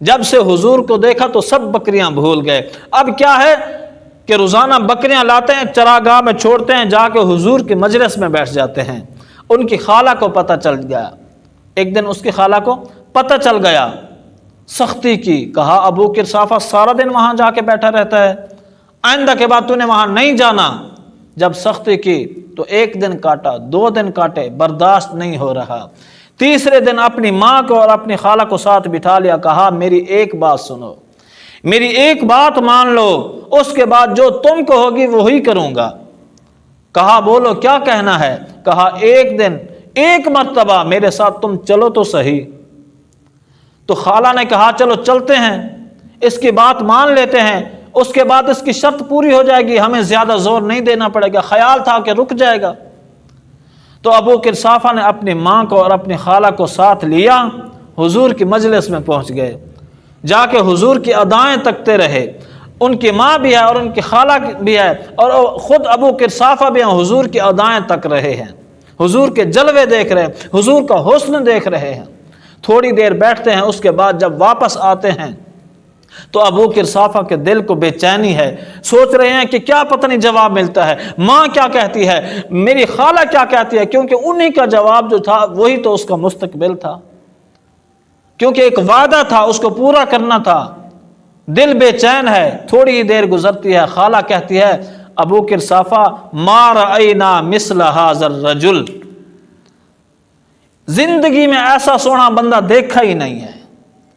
جب سے حضور کو دیکھا تو سب بکریاں بھول گئے۔ اب کیا ہے کہ روزانہ بکریاں لاتے ہیں، چراگاہ میں چھوڑتے ہیں، جا کے حضور کے مجلس میں بیٹھ جاتے ہیں۔ ان کی خالہ کو پتہ چل گیا، ایک دن اس کی خالہ کو پتہ چل گیا، سختی کی، کہا ابو قرصافہ سارا دن وہاں جا کے بیٹھا رہتا ہے، آئندہ کے بعد تو نے وہاں نہیں جانا۔ جب سختی کی تو ایک دن کاٹا، 2 دن کاٹے، برداشت نہیں ہو رہا۔ تیسرے دن اپنی ماں کو اور اپنی خالہ کو ساتھ بٹھا لیا، کہا میری ایک بات سنو، میری ایک بات مان لو، اس کے بعد جو تم کو ہوگی وہی کروں گا۔ کہا بولو کیا کہنا ہے؟ کہا ایک دن ایک مرتبہ میرے ساتھ تم چلو تو صحیح۔ تو خالہ نے کہا چلو چلتے ہیں، اس کی بات مان لیتے ہیں، اس کے بعد اس کی شرط پوری ہو جائے گی، ہمیں زیادہ زور نہیں دینا پڑے گا۔ خیال تھا کہ رک جائے گا۔ تو ابو قرصافہ نے اپنی ماں کو اور اپنی خالہ کو ساتھ لیا، حضور کی مجلس میں پہنچ گئے، جا کے حضور کی ادائیں تکتے رہے۔ ان کی ماں بھی ہے اور ان کی خالہ بھی ہے اور خود ابو قرصافہ بھی ہیں، حضور کی ادائیں تک رہے ہیں، حضور کے جلوے دیکھ رہے ہیں، حضور کا حسن دیکھ رہے ہیں۔ تھوڑی دیر بیٹھتے ہیں، اس کے بعد جب واپس آتے ہیں تو ابو قرصافہ کے دل کو بے چینی ہے، سوچ رہے ہیں کہ کیا پتہ نہیں جواب ملتا ہے، ماں کیا کہتی ہے، میری خالہ کیا کہتی ہے، کیونکہ انہی کا جواب جو تھا وہی تو اس کا مستقبل تھا، کیونکہ ایک وعدہ تھا، اس کو پورا کرنا تھا۔ دل بے چین ہے۔ تھوڑی ہی دیر گزرتی ہے، خالہ کہتی ہے ابو قرصافہ ما رأینا مثل ھذا الرجل، زندگی میں ایسا سونا بندہ دیکھا ہی نہیں ہے۔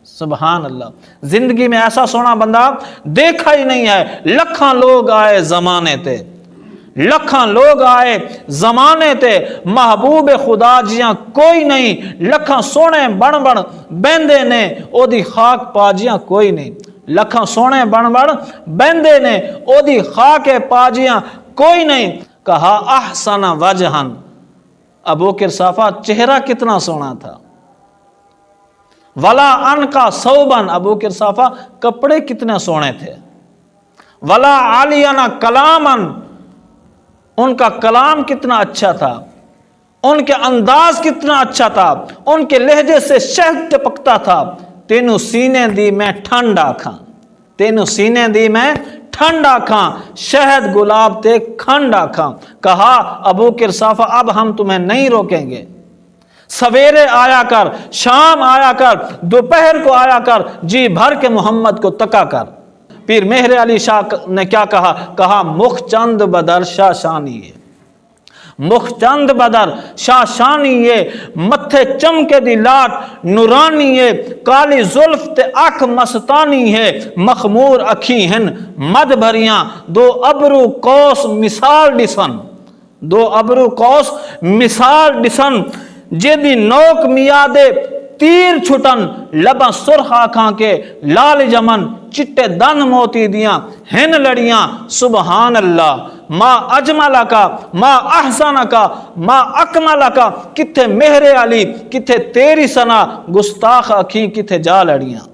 سبحان اللہ، زندگی میں ایسا سونا بندہ دیکھا ہی نہیں ہے۔ لکھاں لوگ آئے زمانے تے، لکھاں لوگ آئے زمانے تے، محبوب خدا جیاں کوئی نہیں، لکھاں سونے بن بن بندے نے او دی خاک پاجیاں کوئی نہیں، لکھاں سونے بن بن بندے نے او دی خاک پاجیاں کوئی نہیں۔ کہا احسن وجہن، ابو قرصافہ چہرہ کتنا سونا تھا، ولا ان کا صوبن، ابو قرصافہ کپڑے کتنے سونے تھے، ولا عالینا کلامن، ان کا کلام کتنا اچھا تھا، ان کے انداز کتنا اچھا تھا، ان کے لہجے سے شہد ٹپکتا تھا۔ تینوں سینے دی میں ٹھنڈ آکھاں، تینوں سینے دی میں ٹھنڈ آکھاں، شہد گلاب تے کھنڈ آکھاں۔ کہا ابو قرصافہ اب ہم تمہیں نہیں روکیں گے، سویرے آیا کر، شام آیا کر، دوپہر کو آیا کر، جی بھر کے محمد کو تکا کر۔ پیر مہر علی شاہ نے کیا کہا؟ کہا مخ چند بدر شاہ شانی ہے، مخ چند بدر شاہ شانی ہے، متھے چمکے دی لاٹ نورانی ہے، کالی زلف تے اکھ مستانی ہے، مخمور اکھی ہن مد بھریاں، 2 ابرو کوس مثال ڈسن، 2 ابرو کوس مثال ڈسن، جیدی نوک میادے تیر چھٹن، لباں سرخ آکھاں کے لال جمن، چٹے دن موتی دیاں ہن لڑیاں۔ سبحان اللہ، ما اجملہ کا، ما احسن کا، ما اکملہ کا، کتھے مہر علی، کتھے تیری ثنا، گستاخ اکھی کتھے جا لڑیاں۔